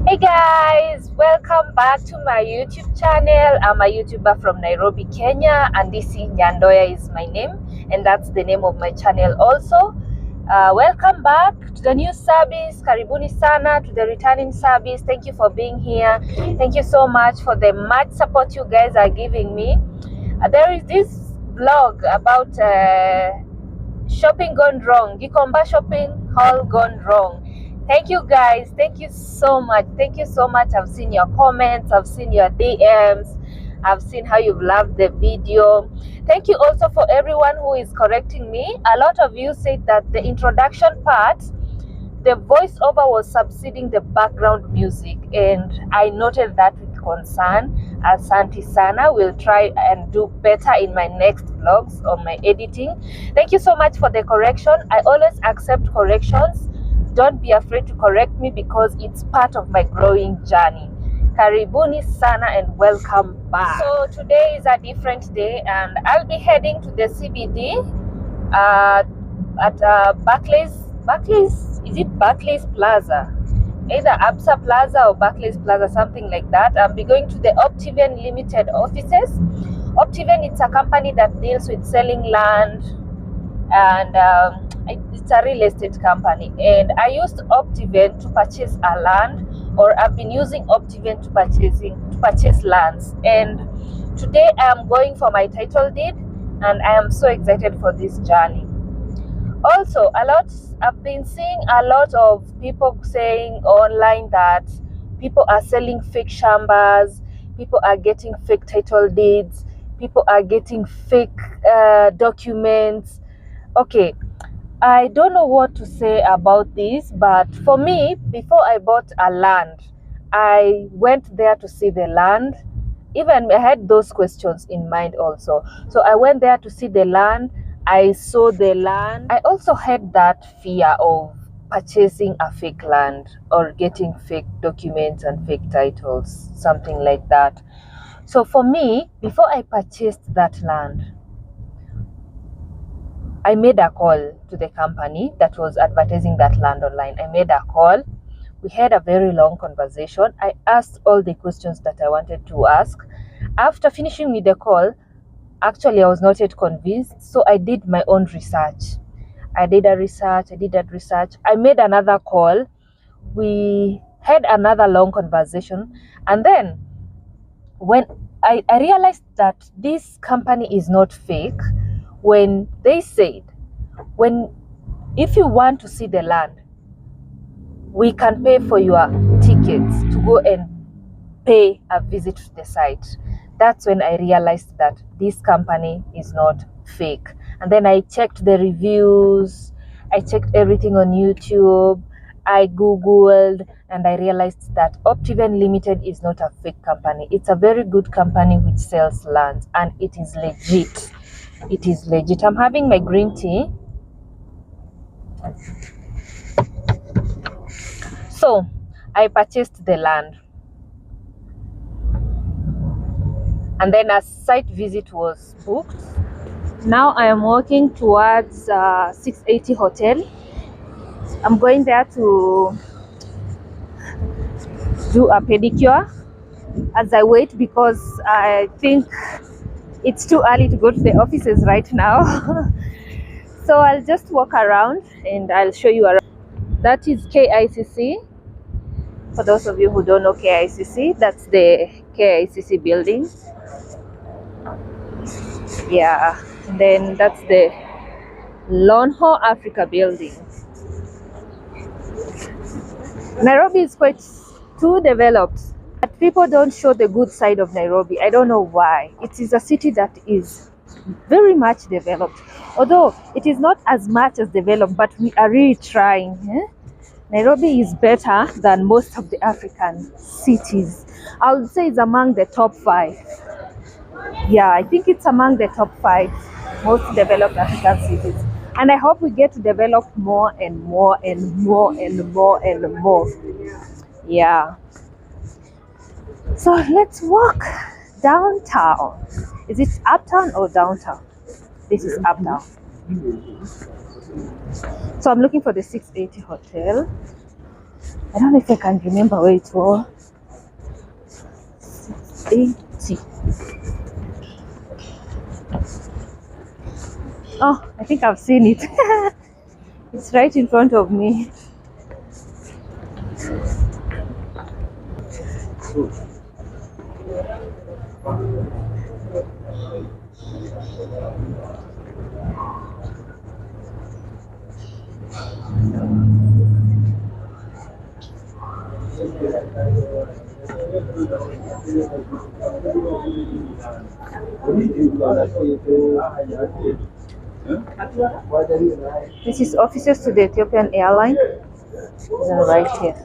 Hey guys, welcome back to my YouTube channel. I'm a YouTuber from Nairobi, Kenya, and this is Nyandoya is my name, and that's the name of my channel also. Welcome back to the new service. Karibuni sana to the returning service. Thank you for being here. Thank you so much for the much support you guys are giving me. There is this vlog about shopping gone wrong, Gikomba shopping haul gone wrong. Thank you guys, thank you so much, I've seen your comments, I've seen your DMs, I've seen how you've loved the video. Thank you also for everyone who is correcting me. A lot of you said that the introduction part, the voiceover was subsiding the background music, and I noted that with concern. Asante sana. Will try and do better in my next vlogs on my editing. Thank you so much for the correction. I always accept corrections. Don't be afraid to correct me because it's part of my growing journey. Karibuni sana and welcome back. So today is a different day and I'll be heading to the CBD at Barclays, is it Barclays Plaza? Either Absa Plaza or Barclays Plaza, something like that. I'll be going to the Optiven Limited offices. Optiven, it's a company that deals with selling land, and it's a real estate company. And I used Optiven to purchase a land, or I've been using Optiven to purchase lands. And today I am going for my title deed, and I am so excited for this journey. Also, I've been seeing a lot of people saying online that people are selling fake shambas, people are getting fake title deeds, people are getting fake documents. Okay, I don't know what to say about this, but for me, before I bought a land, I went there to see the land. Even I had those questions in mind also. So I went there to see the land. I saw the land. I also had that fear of purchasing a fake land or getting fake documents and fake titles, something like that. So for me, before I purchased that land, I made a call to the company that was advertising that land online. I made a call. We had a very long conversation. I asked all the questions that I wanted to ask. After finishing with the call, actually, I was not yet convinced, so I did my own research. I did that research. I made another call. We had another long conversation. And then when I realized that this company is not fake, when they said, if you want to see the land, we can pay for your tickets to go and pay a visit to the site. That's when I realized that this company is not fake. And then I checked the reviews, I checked everything on YouTube, I Googled, and I realized that Optiven Limited is not a fake company. It's a very good company which sells lands, and it is legit. It is legit. I'm having my green tea. So I purchased the land. And then a site visit was booked. Now I am walking towards 680 Hotel. I'm going there to do a pedicure as I wait, because I think it's too early to go to the offices right now. So I'll just walk around and I'll show you around. That is KICC. For those of you who don't know KICC, that's the KICC building. Yeah, and then that's the Lonho Africa building. Nairobi is quite too developed, but people don't show the good side of Nairobi. I don't know why. It is a city that is very much developed, although it is not as much as developed, but we are really trying. Nairobi is better than most of the African cities. I would say it's among the top 5. Yeah, I think it's among the top 5 most developed African cities. And I hope we get to develop more and more and more and more and more. Yeah. So let's walk downtown. Is it uptown or downtown? This is uptown. So I'm looking for the 680 Hotel. I don't know if I can remember where it was. 80. Oh, I think I've seen it. It's right in front of me. This is offices to the Ethiopian airline. Right here.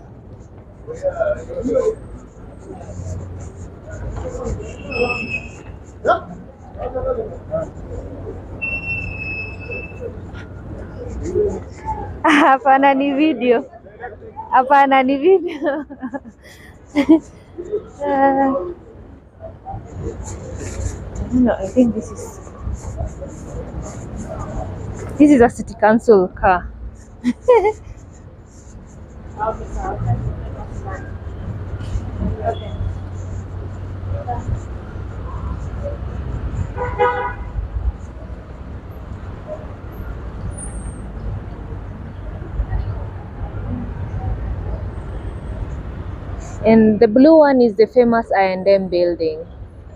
Hapana ni video. Hapana ni video. I don't know, I think this is a city council car. And the blue one is the famous I&M building,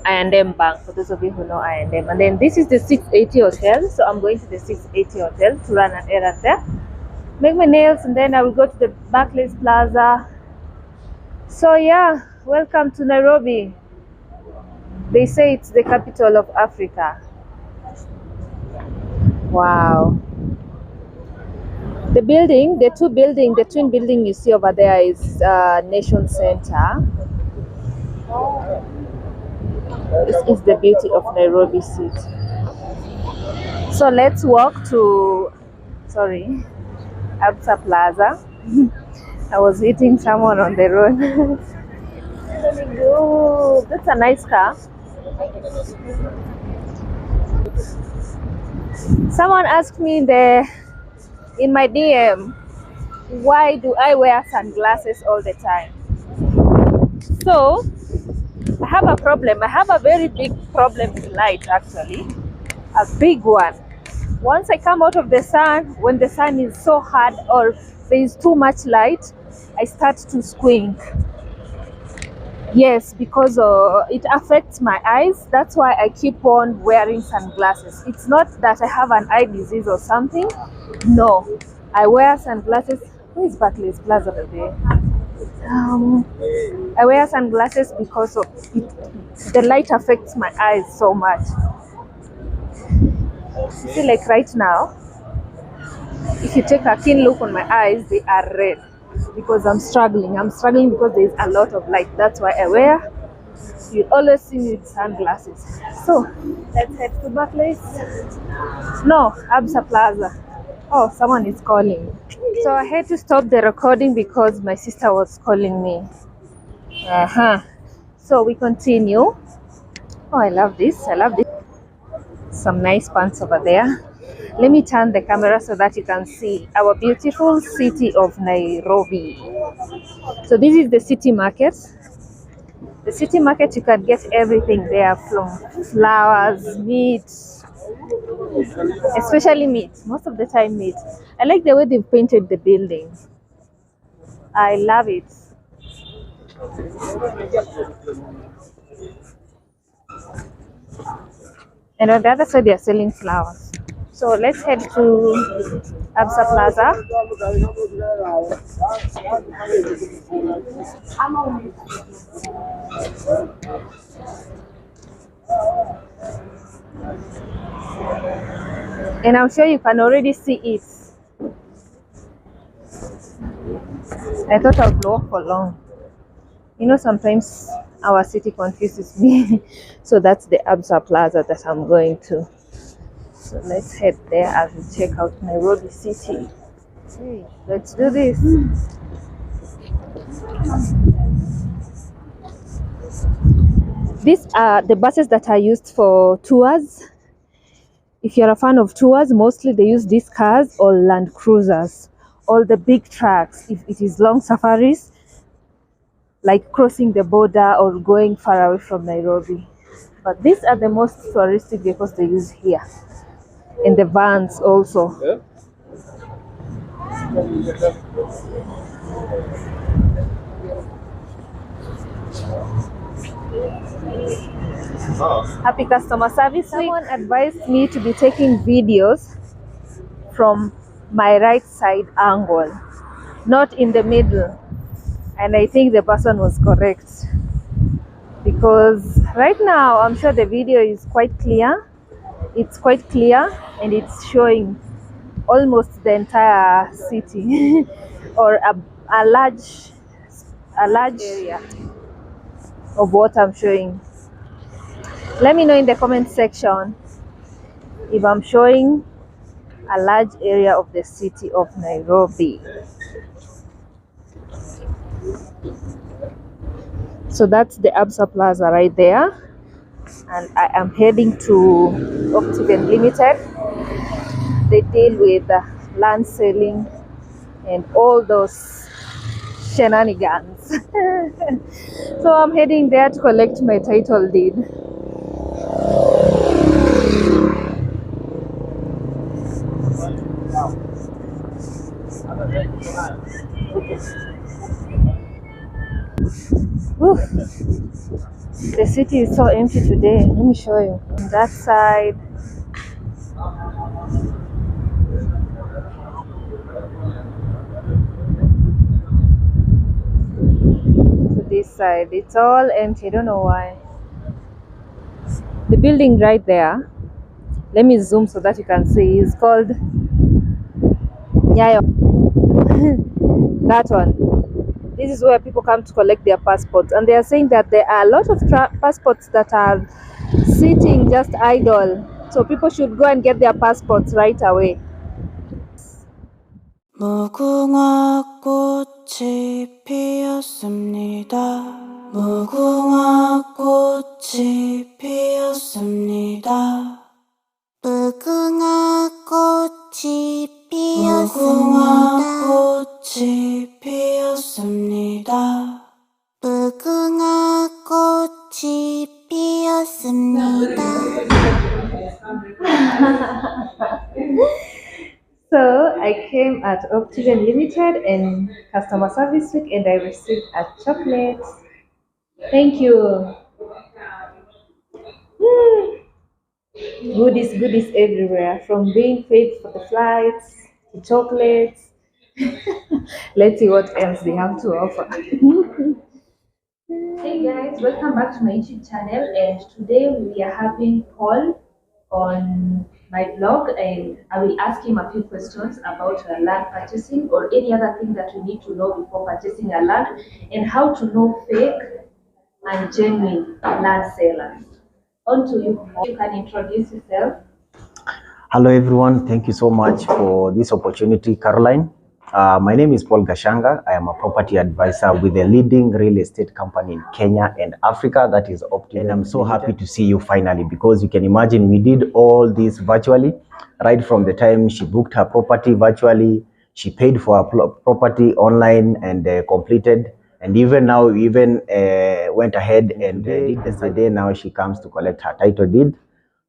I&M Bank, for those of you who know I&M. And then this is the 680 hotel. So I'm going to the 680 hotel to run an errand there, make my nails, and then I will go to the Barclays Plaza. So yeah, welcome to Nairobi. They say it's the capital of Africa. Wow. The building, the twin building you see over there is Nation Center. This is the beauty of Nairobi City. So let's walk to, Absa Plaza. I was hitting someone on the road. Oh, that's a nice car. Someone asked me in my DM, why do I wear sunglasses all the time? So I have a problem. I have a very big problem with light, actually. A big one. Once I come out of the sun, when the sun is so hard or there is too much light, I start to squint. Yes, because it affects my eyes. That's why I keep on wearing sunglasses. It's not that I have an eye disease or something. No, I wear sunglasses. Where is Barclays Plaza today? I wear sunglasses because of it. The light affects my eyes so much. You see, like right now, if you take a keen look on my eyes, they are red because I'm struggling. I'm struggling because there is a lot of light. That's why I wear. You always see me with sunglasses. So let's head to Barclays. No, Absa Plaza. Oh, someone is calling. So I had to stop the recording because my sister was calling me. So we continue. Oh, I love this. Some nice pants over there. Let me turn the camera so that you can see our beautiful city of Nairobi. So this is the city market. The city market, you can get everything there, from flowers, meat, especially meat. Most of the time meat. I like the way they've painted the building. I love it. And on the other side, they are selling flowers. So let's head to Absa Plaza. And I'm sure you can already see it. I thought I would walk for long. You know, sometimes our city confuses me. So that's the Absa Plaza that I'm going to. So let's head there as we check out Nairobi City. Hey, let's do this. These are the buses that are used for tours. If you're a fan of tours, mostly they use these cars or Land Cruisers. all the big trucks if it is long safaris, like crossing the border or going far away from Nairobi. But these are the most touristic vehicles they use here, and the vans also. Yeah. Happy customer service. Someone advised me to be taking videos from my right side angle, not in the middle, and I think the person was correct, because right now I'm sure the video is quite clear. It's quite clear and it's showing almost the entire city or a large area of what I'm showing. Let me know in the comment section if I'm showing a large area of the city of Nairobi. So that's the Absa Plaza right there, and I am heading to Optiven Limited. They deal with land selling and all those shenanigans. So I'm heading there to collect my title deed. Oof. The city is so empty today. Let me show you. On that side, to this side, it's all empty. I don't know why. The building right there, let me zoom so that you can see, is called Nyayo. That one. This is where people come to collect their passports, and they are saying that there are a lot of passports that are sitting just idle, so people should go and get their passports right away. 무궁화 꽃이 피었습니다. 무궁화 꽃이 피었습니다. 무궁화 꽃이 피었습니다. 무궁화 꽃이 피었습니다. 무궁화 꽃이 피었습니다. So I came at Optiven Limited and customer service week, and I received a chocolate. Thank you. Goodies everywhere, from being paid for the flights to chocolates. Let's see what else they have to offer. Hey guys, welcome back to my YouTube channel, and today we are having Paul on my blog, and I will ask him a few questions about land purchasing or any other thing that you need to know before purchasing a land, and how to know fake and genuine land sellers. On to you, Paul. You can introduce yourself. Hello everyone, thank you so much for this opportunity, Caroline. My name is Paul Gashanga. I am a property advisor with a leading real estate company in Kenya and Africa, that is Optiven. And I'm so happy to see you finally, because you can imagine we did all this virtually, right from the time she booked her property virtually, she paid for her property online and completed, and even now went ahead and did the day now she comes to collect her title deed.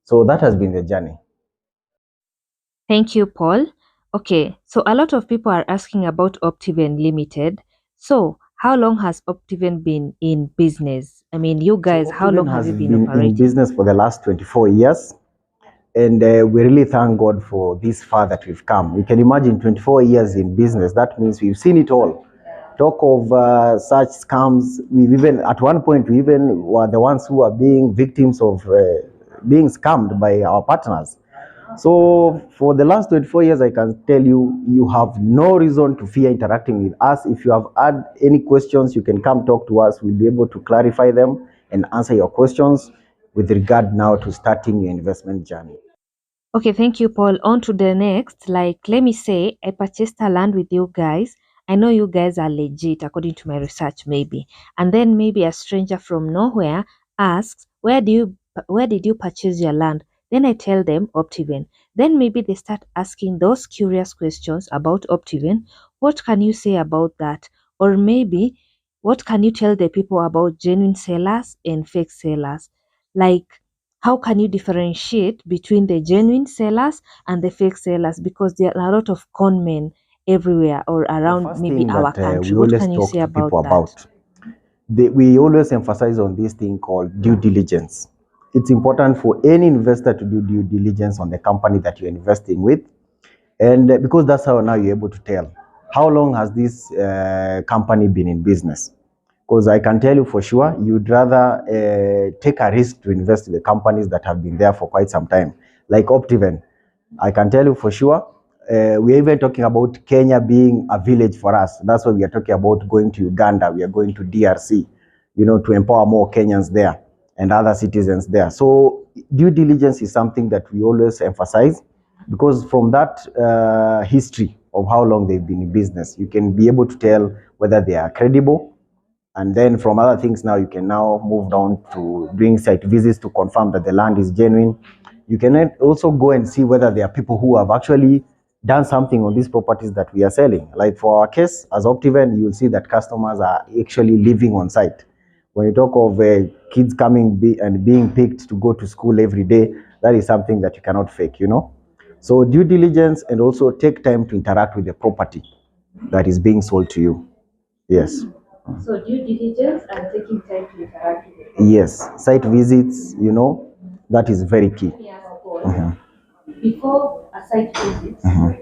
So that has been the journey. Thank you, Paul. Okay, so a lot of people are asking about Optiven Limited. So, how long has Optiven been in business? I mean, you guys, so how long have you been operating? In business for the last 24 years. And we really thank God for this far that we've come. You can imagine 24 years in business. That means we've seen it all. Talk of such scams. We've even, at one point, we even were the ones who are being victims of being scammed by our partners. So for the last 24 years, I can tell you, you have no reason to fear interacting with us. If you have had any questions, you can come talk to us. We'll be able to clarify them and answer your questions with regard now to starting your investment journey. Okay, thank you, Paul. On to the next. Like, let me say, I purchased a land with you guys. I know you guys are legit, according to my research, maybe. And then maybe a stranger from nowhere asks, where did you purchase your land? Then I tell them Optiven. Then maybe they start asking those curious questions about Optiven. What can you say about that? Or maybe what can you tell the people about genuine sellers and fake sellers? Like, how can you differentiate between the genuine sellers and the fake sellers? Because there are a lot of con men everywhere or The around first maybe thing our that country. we What always can you talk say to about people that? about, we always emphasize on this thing called due diligence. It's important for any investor to do due diligence on the company that you're investing with. And because that's how now you're able to tell how long has this company been in business. Because I can tell you for sure, you'd rather take a risk to invest in the companies that have been there for quite some time, like Optiven. I can tell you for sure, we're even talking about Kenya being a village for us. That's why we are talking about going to Uganda, we are going to DRC, to empower more Kenyans there and other citizens there. So due diligence is something that we always emphasize, because from that history of how long they've been in business, you can be able to tell whether they are credible. And then from other things, now you can now move down to doing site visits to confirm that the land is genuine. You can also go and see whether there are people who have actually done something on these properties that we are selling. Like for our case, as Optiven, you will see that customers are actually living on site. When you talk of kids coming and being picked to go to school every day, that is something that you cannot fake. So due diligence, and also take time to interact with the property that is being sold to you. Yes. So due diligence and taking time to interact with it. Yes, site visits, that is very key. Yeah, of course. Before a site visit,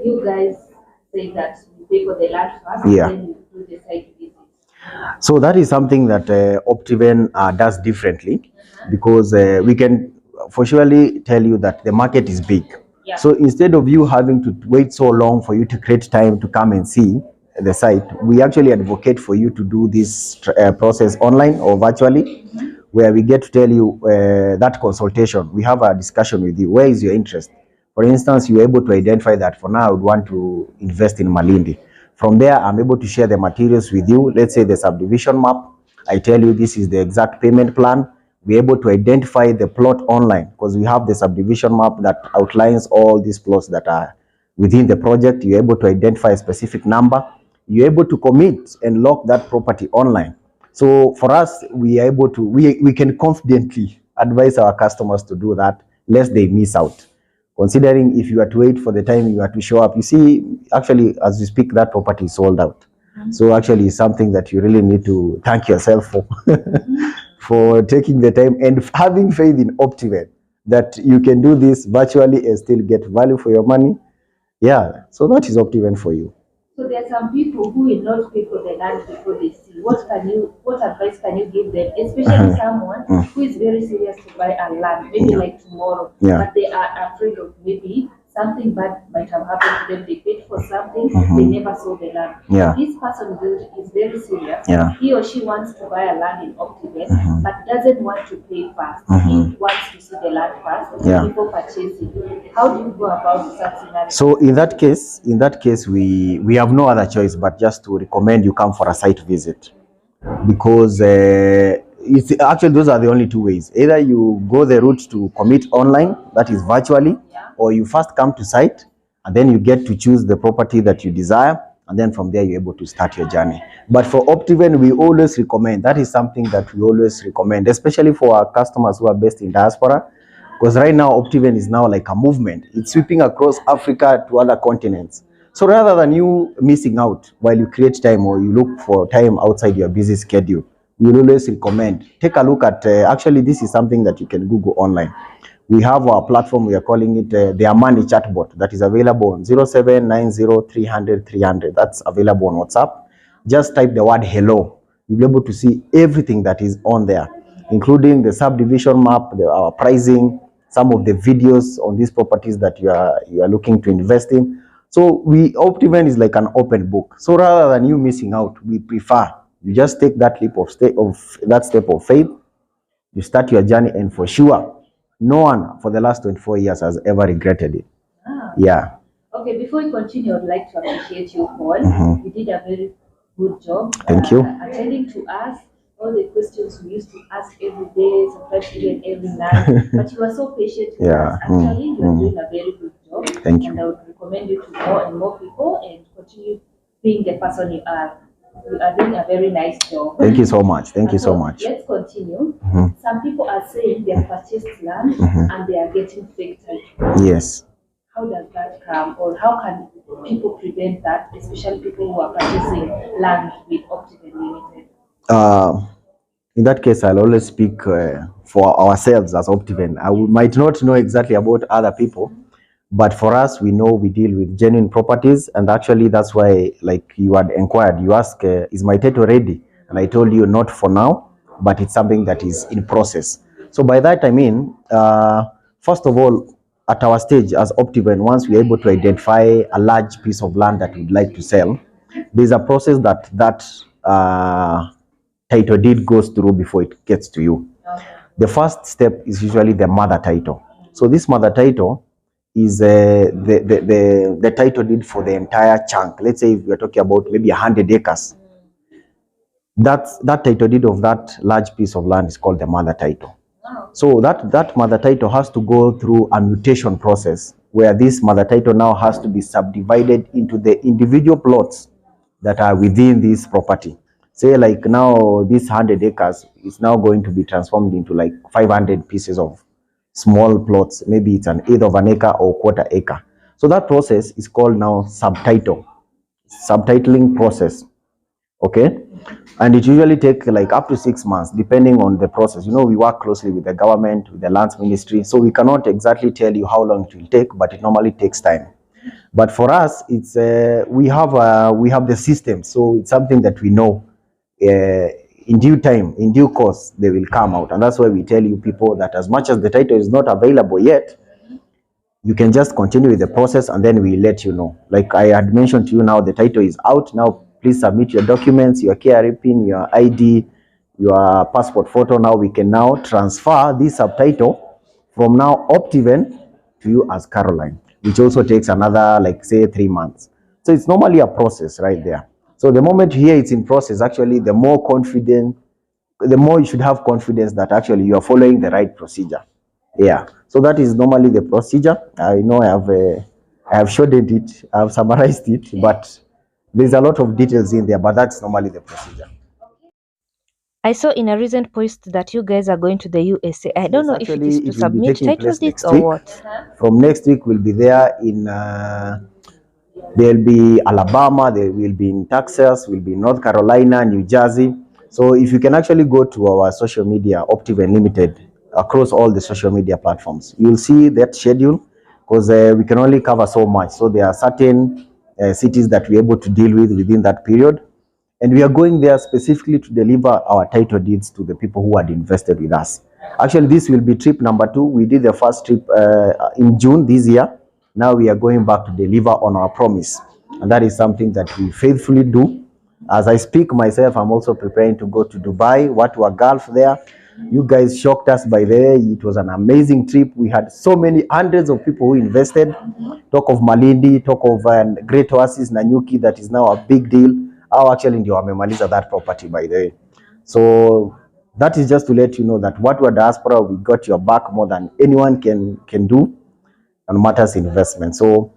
you guys say that you pay for the land first, Yeah. then you do the site visit. So that is something that Optiven does differently, because we can for surely tell you that the market is big. Yeah. So instead of you having to wait so long for you to create time to come and see the site, we actually advocate for you to do this process online or virtually, where we get to tell you that consultation. We have a discussion with you. Where is your interest? For instance, you're able to identify that for now I would want to invest in Malindi. From there, I'm able to share the materials with you. Let's say the subdivision map. I tell you this is the exact payment plan. We're able to identify the plot online, because we have the subdivision map that outlines all these plots that are within the project. You're able to identify a specific number. You're able to commit and lock that property online. So for us, we are able to, we can confidently advise our customers to do that, lest they miss out. Considering if you are to wait for the time you are to show up, you see, actually, as we speak, that property is sold out. So actually, it's something that you really need to thank yourself for, for taking the time and having faith in Optiven that you can do this virtually and still get value for your money. Yeah, so that is Optiven for you. So there are some people who will not pay for the land before they see. What advice can you give them, especially someone who is very serious to buy a land, maybe like tomorrow, but they are afraid of maybe something bad might have happened to them. They paid for something, they never saw the land. This person is very serious. He or she wants to buy a land in Optiven, but doesn't want to pay first. He wants to see the land first before purchasing. How do you go about such scenario? So in that case, we have no other choice but just to recommend you come for a site visit, because it's actually, those are the only two ways. Either you go the route to commit online, that is virtually, or you first come to site and then you get to choose the property that you desire, and then from there you're able to start your journey. But for Optiven, we always recommend, that is something that we always recommend, especially for our customers who are based in diaspora, because right now Optiven is now like a movement. It's sweeping across Africa to other continents. So rather than you missing out while you create time or you look for time outside your busy schedule, we will always recommend, take a look at, actually this is something that you can Google online. We have our platform, we are calling it the Amani chatbot, that is available on 0790 That's available on WhatsApp. Just type the word hello. You'll be able to see everything that is on there, including the subdivision map, our pricing, some of the videos on these properties that you are looking to invest in. So Optiven is like an open book. So rather than you missing out, we prefer you just take that step of faith. You start your journey, and for sure, no one for the last 24 years has ever regretted it. Yeah. Okay, before we continue, I'd like to appreciate you, Paul. You did a very good job. Thank you. Attending to us, all the questions we used to ask every day, sometimes even every night. But you are so patient with us. Actually, you are doing a very good job. Thank you. And I would recommend you to more and more people and continue being the person you are. You are doing a very nice job. Thank you so much. Thank you so much. Let's continue. Some people are saying they have purchased land and they are getting fake title. Yes. How does that come, or how can people prevent that, especially people who are purchasing land with Optiven Limited? In that case, I'll always speak for ourselves as Optiven. Might not know exactly about other people, but for us, we know we deal with genuine properties, and actually that's why, like you had inquired, you asked, is my title ready? And I told you not for now, but it's something that is in process. So by that I mean, first of all, at our stage as Optiven, once we're able to identify a large piece of land that we'd like to sell, there's a process that title deed goes through before it gets to you. The first step is usually the mother title. So this mother title is the title deed for the entire chunk. Let's say if we're talking about maybe 100 acres, that title deed of that large piece of land is called the mother title. So that mother title has to go through a mutation process where this mother title now has to be subdivided into the individual plots that are within this property. Say like now this 100 acres is now going to be transformed into like 500 pieces of small plots. Maybe it's an eighth of an acre or quarter acre. So that process is called now subtitling process. Okay, and it usually takes like up to 6 months depending on the process. You know, we work closely with the government, with the lands ministry, so we cannot exactly tell you how long it will take, but it normally takes time. But for us, it's we have the system, so it's something that we know in due time, in due course, they will come out. And that's why we tell you people that as much as the title is not available yet, you can just continue with the process and then we let you know. Like I had mentioned to you, now the title is out. Now please submit your documents, your KRA PIN, your ID, your passport photo. Now we can now transfer this subtitle from now Optiven to you as Caroline, which also takes another, like say, 3 months. So it's normally a process right there. So the moment you hear it's in process, actually the more you should have confidence that actually you are following the right procedure. Yeah, so that is normally the procedure. I know I have showed it, I have summarized it, but there's a lot of details in there, but that's normally the procedure. I saw in a recent post that you guys are going to the USA. I don't Yes, know if it actually, is to it will be submit taking title place deeds next or week. what. From next week, we'll be there in there'll be Alabama, there will be in Texas, will be North Carolina, New Jersey. So if you can actually go to our social media, Optiven Limited, across all the social media platforms, you'll see that schedule, because we can only cover so much. So there are certain cities that we're able to deal with within that period. And we are going there specifically to deliver our title deeds to the people who had invested with us. Actually, this will be trip number 2. We did the first trip in June this year. Now we are going back to deliver on our promise. And that is something that we faithfully do. As I speak myself, I'm also preparing to go to Dubai, Watwa Gulf there. You guys shocked us by there. It was an amazing trip. We had so many hundreds of people who invested. Talk of Malindi, talk of Great Oasis Nanyuki, that is now a big deal. Au actually ndio wamemaliza that property by the way. So that is just to let you know that Watwa Diaspora, we got your back more than anyone can do on matters investment. So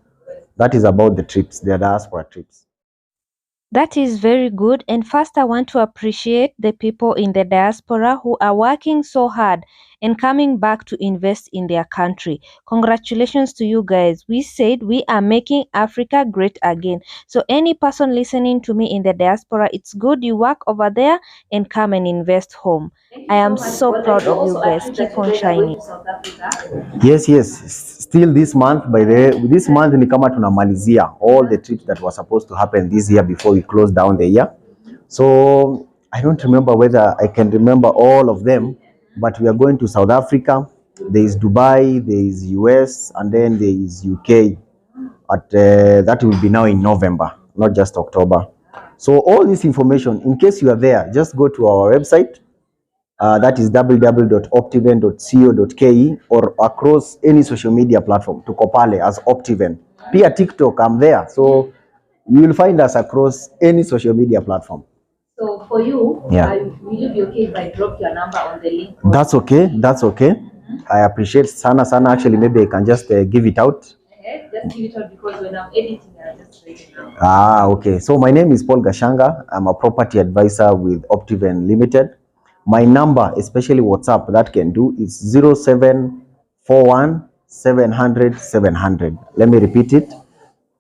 that is about the trips, the diaspora trips. That is very good. And first, I want to appreciate the people in the diaspora who are working so hard and coming back to invest in their country. Congratulations to you guys. We said we are making Africa great again. So any person listening to me in the diaspora, it's good you work over there and come and invest home. I am so proud of you guys. Keep on shining. Yes, still this month, by the this month ni kama tunamalizia all the trips that were supposed to happen this year before we close down the year. So I don't remember whether I can remember all of them, but we are going to South Africa, there is Dubai, there is US, and then there is UK. That will be now in November, not just October. So all this information, in case you are there, just go to our website. That is www.optiven.co.ke or across any social media platform to Kopale as Optiven. Pia TikTok, I'm there. So you will find us across any social media platform. So for you, yeah. Will you be okay if I drop your number on the link? That's okay. That's okay. I appreciate sana. Actually, maybe I can just give it out. just give it on because when I'm editing, I just write it down. Ah, okay. So my name is Paul Gashanga. I'm a property advisor with Optiven Limited. My number, especially WhatsApp, that can do is 0741 700 700. Let me repeat it.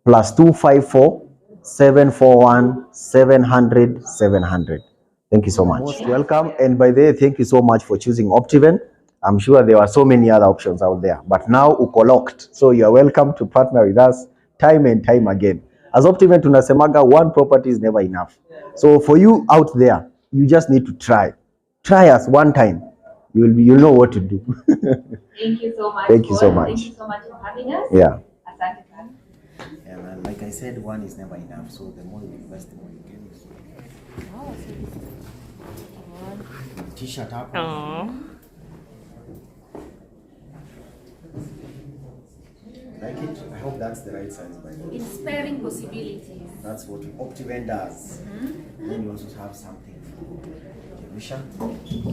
+254 741 700 700. Thank you so much. Most welcome. And by the way, thank you so much for choosing Optiven. I'm sure there were so many other options out there, but now uko locked. So you are welcome to partner with us time and time again. As Optiven tunasemaga, one property is never enough. So for you out there, you just need to try. Try us one time. You'll know what to do. Thank you so much. Thank you so much. Thank you so much for having us. Yeah. Asante sana. And like I said, one is never enough. So the more you invest, the more you gain. T-shirt up. Like it? I hope that's the right size by the way. Inspiring possibilities. That's what Optiven does. Then you also have something for Jerusha.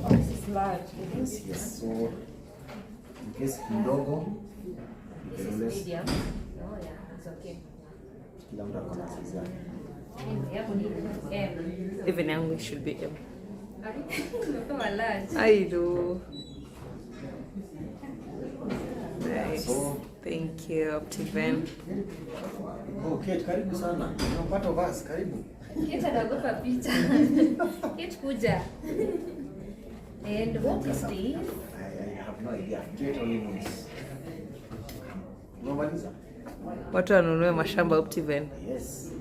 This is large. Yes, yes. So in case kidogo, you This can is always medium. Oh yeah, it's okay. kila mtu akona size yake. Even yangu should be M. Umepewa large. I do. Nice. So, Thank you, Optiven. oh, Kate, karibu sana. You're part of us. Karibu. Kate anaogopa picha. Kate kuja. And what is this? I have no idea. Kate only knows. Umemaliza? Watu wanunue mashamba Optiven. Yes.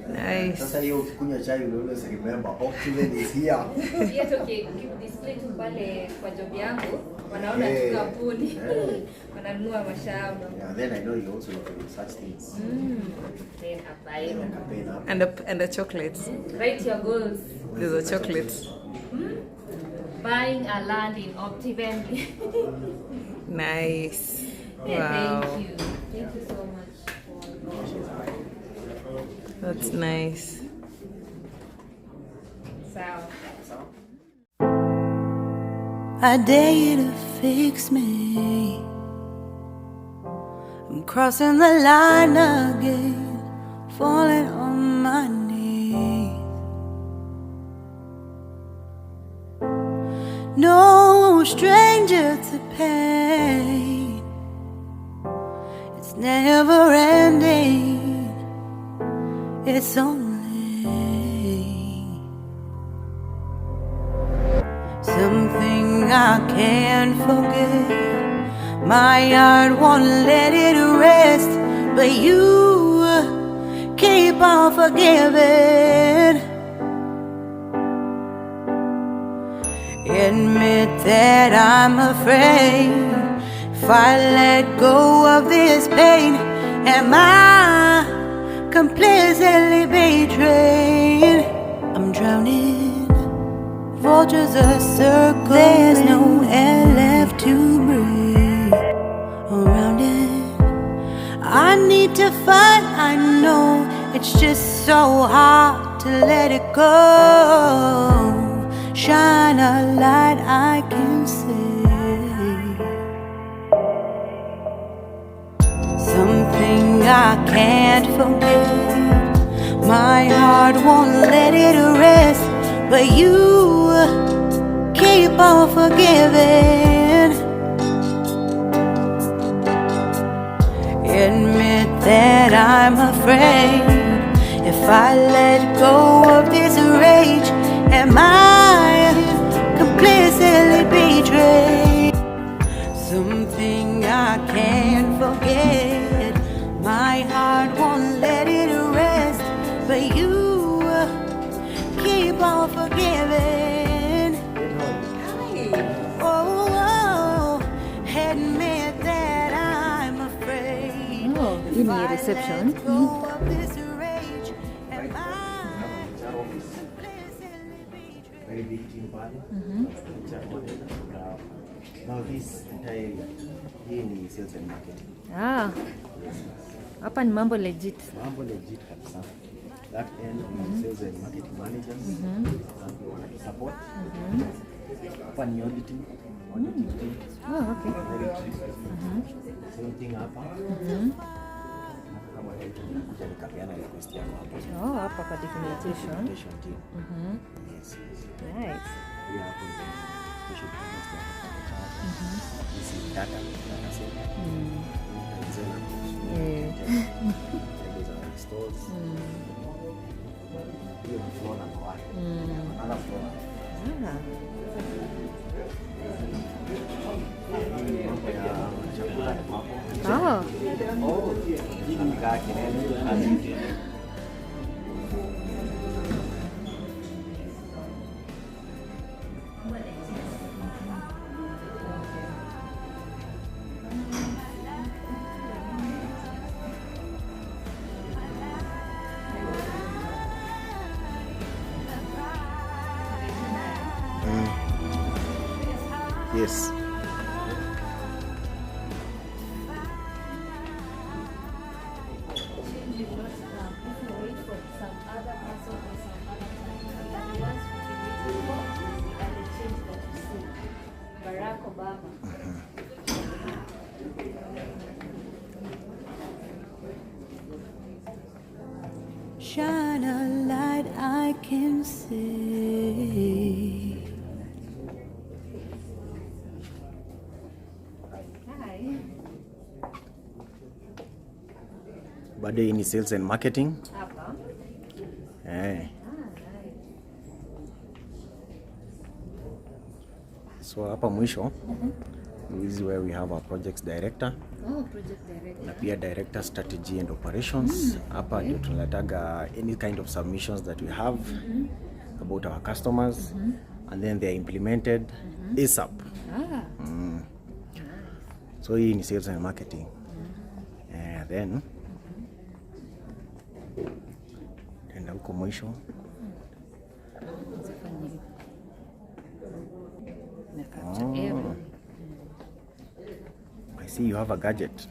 Nice. Sasa hiyo ukikunywa chai you always remember Optiven is here. Yet okay, display tu pale kwa job yangu. Wanaona tu Yeah. kampuni. Yeah. Wananunua mashamba. Yeah, then I know you also look at such things. Then apply. Campaign up. And the chocolates. Write your goals. There's a chocolates. Buying a land in Optiven. Nice. Yeah, Wow. thank you. Thank you so much. That's nice. Sawa. I dare you to fix me. I'm crossing the line again, falling on my knees. No stranger to pain, it's never ending, it's only something I can't forget. My heart won't let it rest, but you keep on forgiving. Admit that I'm afraid. If I let go of this pain, am I completely betrayed? I'm drowning, vultures a circle, there's no air left to breathe around it. I need to fight, I know it's just so hard to let it go. Shine a light I can see, something I can't forget. My heart won't let it rest, but you keep on forgiving. Admit that I'm afraid. If I let go of this rage, am I completely betrayed? Something I can't forget. My heart won't let it rest, but you keep on forgiving. Oh, admit that I'm afraid. Oh, If I let go of this rage, am I completely betrayed? Very big team pale. Now this entire area, hii ni sales and marketing. Hapa ni mambo legit. Mambo legit kabisa. That end we sales and marketing managers and we want to support. Hapa ni auditing team. Oh, okay. Same thing hapa. Kama nilikuja nikapeana request yako hapo. Oh, hapa kwa documentation Team. Yes. nice. Pia hapo ni special request yako hapo. This is data set. Those are the stores. Hiyo ni floor number 1. Another floor. Oh. Yes. Shine a light I can see. Bado hii ni sales and marketing. Hapa. So hapa mwisho this is where we have our projects director. Oh, project director. Na pia director strategy and operations. Hapa ndio tunaletaga any kind of submissions that we have about our customers and then they are implemented ASAP. So hii ni sales and marketing. Then tenda huko mwisho. I see you have a gadget.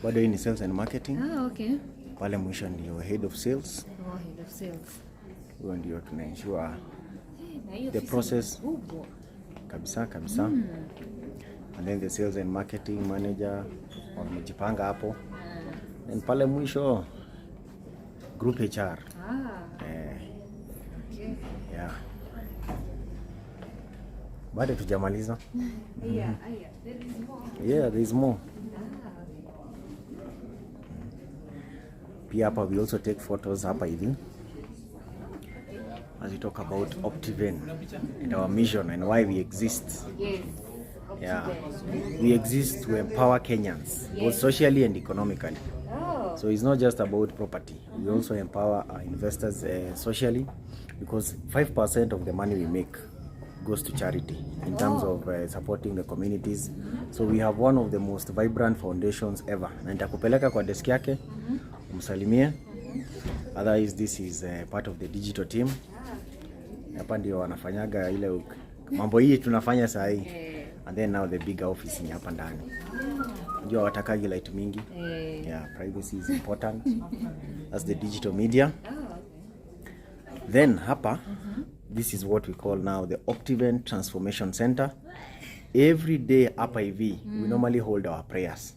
Bado hii ni sales and marketing. Okay. Pale mwisho ndio head of sales. Oh, head of sales. Huyo ndio tuna ensure Na hiyo the ofisi process ni kubwa. kabisa. And then the sales and marketing manager wamejipanga hapo. And pale mwisho group HR. Okay. Yeah. Bado tujamaliza. Yeah, there is more. Yeah, there is more. Pia hapa we also take photos hapa hivi. As we talk about Optiven and our mission and why we exist. Yes. Yeah. We exist to empower Kenyans, both socially and economically. Oh. So it's not just about property. We also empower our investors socially, because 5% of the money we make goes to charity in terms of supporting the communities. So we have one of the most vibrant foundations ever. Na nitakupeleka kwa desk yake, umsalimie. Otherwise this is part of the digital team. Hapa ndio wanafanyaga ile mambo hii tunafanya saa hii. And then now the bigger office ni hapa ndani. Unajua watakagi light mingi. Yeah, privacy is important. That's the digital media. Then hapa, this is what we call now the Optiven Transformation Center. Every day hapa hivi, we normally hold our prayers.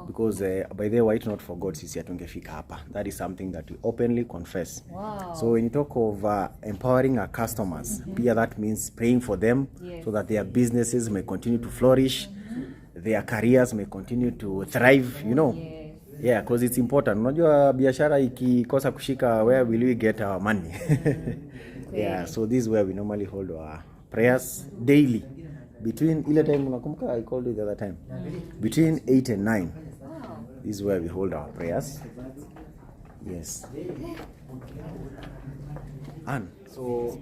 Because by the way, not for God, sisi hatungefika hapa. That is something that we openly confess. Wow. So when you talk of empowering our customers, pia that means praying for them so that their businesses may continue to flourish, their careers may continue to thrive, you know. Yeah, because it's important. Unajua biashara ikikosa kushika, where will we get our money? Yeah, so this is where we normally hold our prayers daily. Between ile time unakumbuka I called you the other time. Between 8 and 9. This is where we hold our prayers. Yes. Anne, so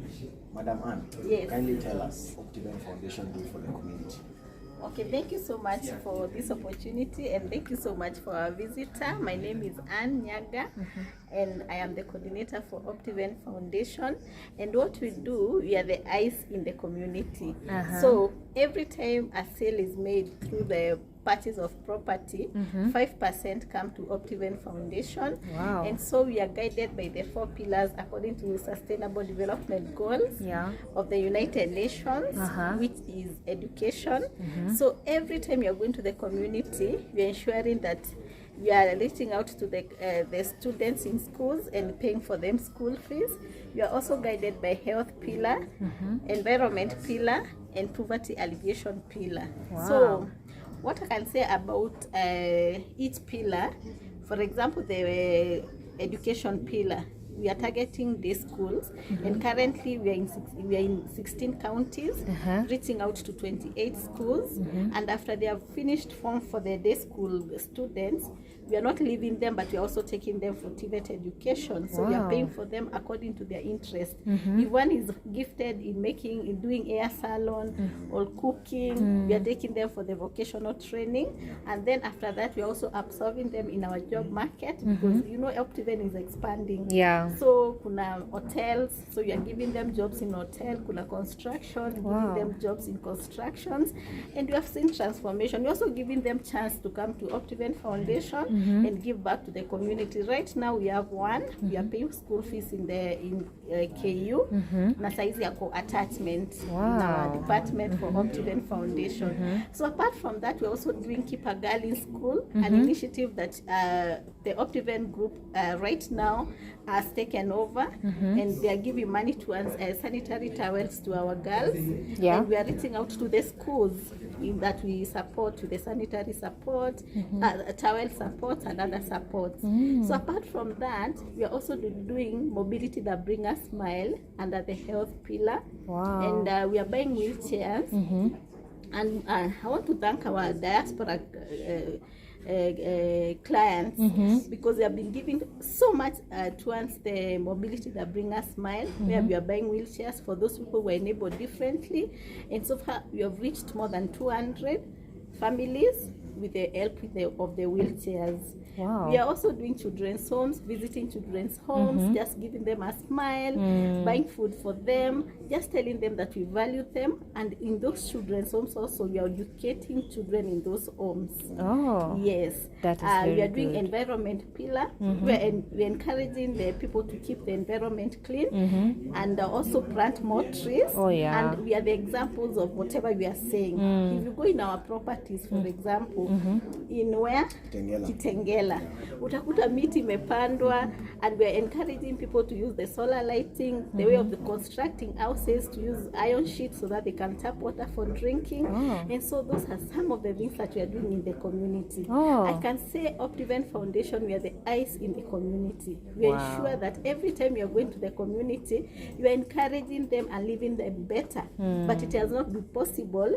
Madam Anne, Yes. kindly tell us Optiven Foundation do for the community. Okay, thank you so much for this opportunity and thank you so much for our visitor. My name is Anne Nyaga. and I am the coordinator for Optiven Foundation. And what we do, we are the eyes in the community. So every time a sale is made through the purchase of property, 5% come to Optiven Foundation. Wow. And so we are guided by the 4 pillars according to the Sustainable Development Goals of the United Nations, which is education. So every time you're going to the community, we're ensuring that we are reaching out to the students in schools and paying for them school fees. We are also guided by health pillar, environment pillar, and poverty alleviation pillar. So what I can say about each pillar, for example, the education pillar, we are targeting day schools, and currently we are in 16 counties, reaching out to 28 schools. And after they have finished form for the day school students, we are not leaving them, but we are also taking them for TVET education. So we are paying for them according to their interest. If one is gifted in doing hair salon or cooking, we are taking them for the vocational training. And then after that, we are also absorbing them in our job market, because you know Optiven is expanding. So kuna hotels, so you are giving them jobs in hotel. Kuna construction, giving them jobs in constructions, and we have seen transformation. We're also giving them chance to come to Optiven Foundation and give back to the community. Right now we have one. We are paying school fees in KU. Na saizi yako attachment in our department for Optiven Foundation. So apart from that, we're also doing Keep a Girl in School, an initiative that the Optiven group right now has taken over, and they are giving money towards sanitary towels to our girls. And we are reaching out to the schools in that we support with the sanitary support, towel support, and other supports. So apart from that, we are also doing mobility that bring a smile under the health pillar. And we are buying wheelchairs. And I want to thank our diaspora clients, because they have been giving so much towards the mobility that bring us smile, where we are buying wheelchairs for those people who are enabled differently. And so far we have reached more than 200 families with the help of the wheelchairs. We are also doing children's homes, visiting children's homes, just giving them a smile, buying food for them, just telling them that we value them. And in those children's homes also, we are educating children in those homes. Yes. That is very we are doing good. environment pillar. We're encouraging the people to keep the environment clean, and also plant more trees. And we are the examples of whatever we are saying. If you go in our properties, for example, in where Kitengela, utakuta miti imepandwa, and we are encouraging people to use the solar lighting, the way of the constructing houses, to use iron sheets so that they can tap water for drinking. And so those are some of the things that we are doing in the community. I can say Optiven Foundation, we are the eyes in the community. We ensure that every time you are going to the community, you are encouraging them and leaving them better. But it has not been possible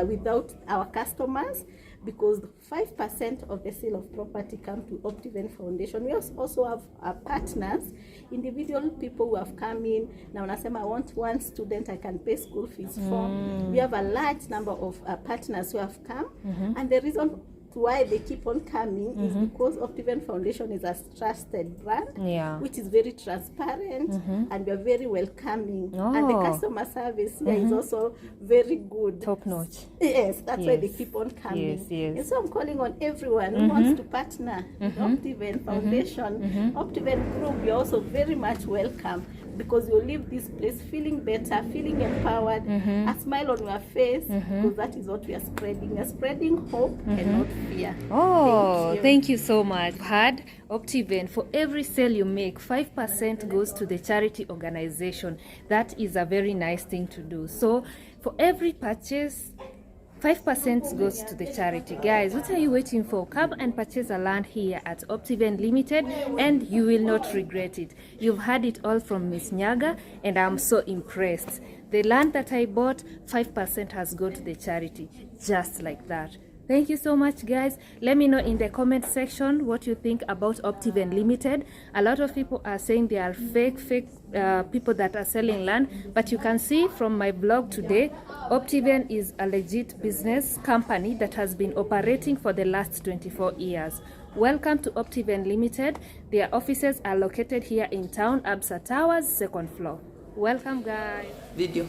without our customers, because 5% of the sale of property come to Optiven Foundation. We also have partners, individual people who have come in. Now, unasema I want one student I can pay school fees for. We have a large number of partners who have come, and the reason why they keep on coming is because Optiven Foundation is a trusted brand, which is very transparent, and we are very welcoming. And the customer service here is also very good. Top notch. Yes, that's why they keep on coming. And so I'm calling on everyone who wants to partner with Optiven Foundation, Optiven Group. You're also very much welcome, because you'll leave this place feeling better, feeling empowered, a smile on your face, because that is what we are spreading. We are spreading hope and not fear. Thank you so much. Had Optiven, for every sale you make, 5% goes to the charity organization. That is a very nice thing to do. So for every purchase, 5% goes to the charity. Guys, what are you waiting for? Come and purchase a land here at Optiven Limited, and you will not regret it. You've heard it all from Miss Nyaga, and I'm so impressed. The land that I bought, 5% has gone to the charity, just like that. Thank you so much, guys. Let me know in the comment section what you think about Optiven Limited. A lot of people are saying they are fake people that are selling land, but you can see from my blog today, Optiven is a legit business company that has been operating for the last 24 years. Welcome to Optiven Limited. Their offices are located here in town, Absa Towers, second floor. Welcome, guys. Video.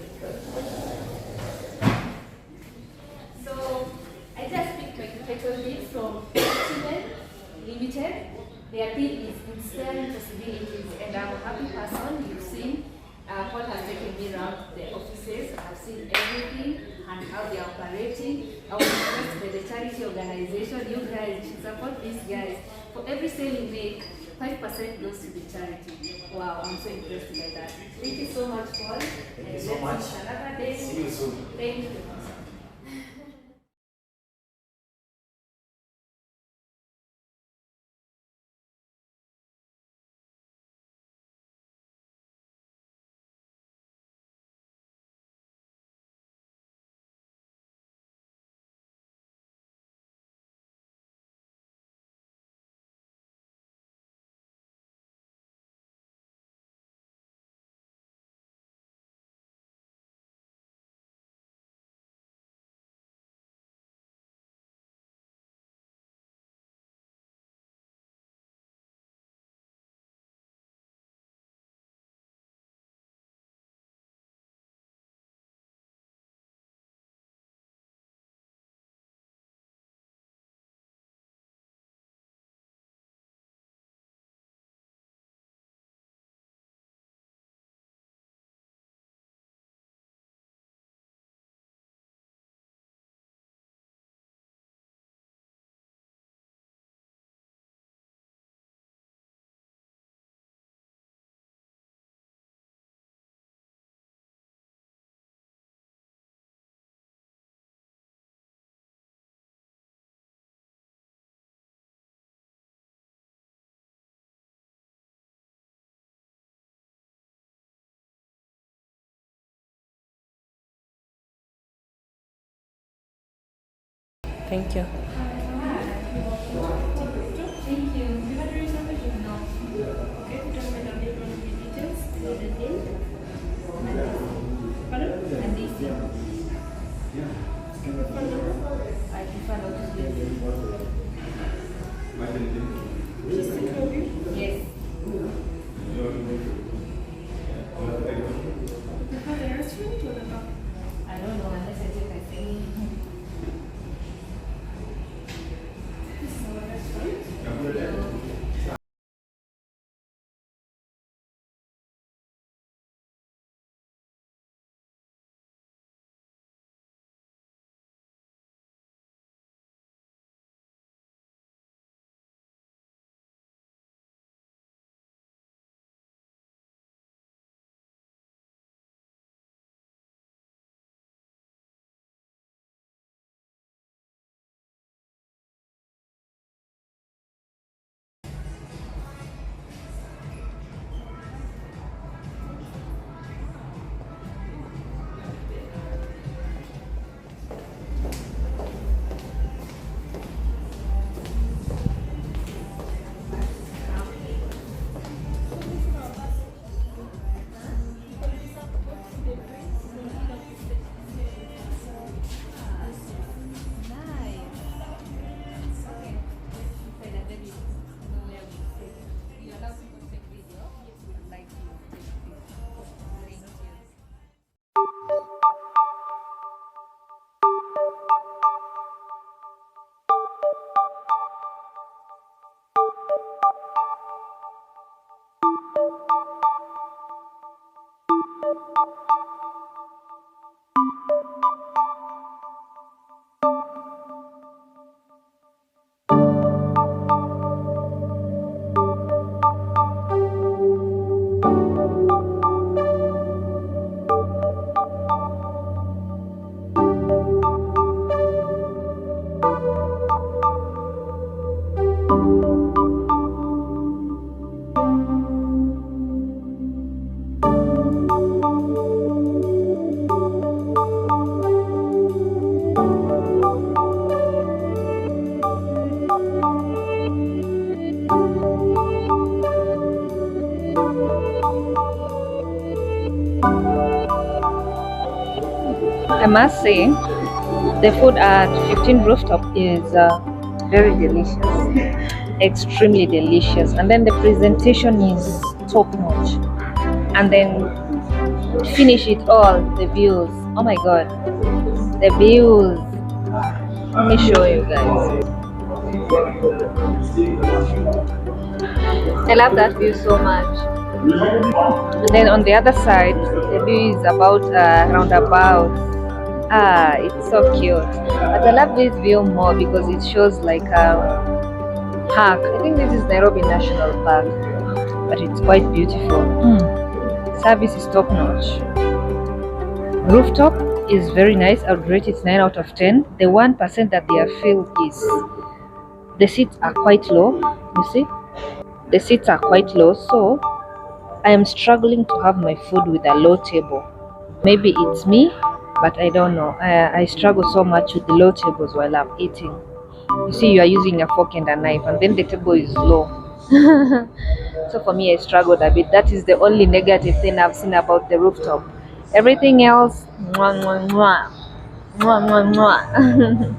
So, I just picked my title deed from Optiven Limited. Their theme is inspiring possibilities, and I'm a happy person. You've seen what has taken me around the offices. I've seen everything and how they are operating. I was impressed by the charity organization. You guys should support these guys. For every sale you make, 5% goes to the charity. Wow, I'm so impressed by that. Thank you so much, Paul. Thank you so much. Another day. See you soon. Thank you. Thank you. Thank you. You had a reservation? No. Okay, you don't mind update on the details. Loaded in. Pardon? And this here. I prefer not to give you. Yes. Prefer the restaurant or the bar? I don't know unless I take a thing. This is our restaurant. I must say, the food at 15 Rooftop is very delicious. extremely delicious, and then the presentation is top notch, and then finish it all, the views. Oh my god, the views. Let me show you guys. I love that view so much. And then on the other side, the view is about roundabout. It's so cute. But I love this view more because it shows like a park. I think this is Nairobi National Park, but it's quite beautiful. Service is top notch. Rooftop is very nice. I would rate it 9 out of 10. The 1% that they have filled is the seats are quite low. You see, the seats are quite low, so I am struggling to have my food with a low table. Maybe it's me, but I don't know. I struggle so much with the low tables while I'm eating. You see, you are using a fork and a knife, and then the table is low. So for me, I struggled a bit. That is the only negative thing I've seen about the rooftop. Everything else, mwah, mwah, mwah. Mwah, mwah, mwah.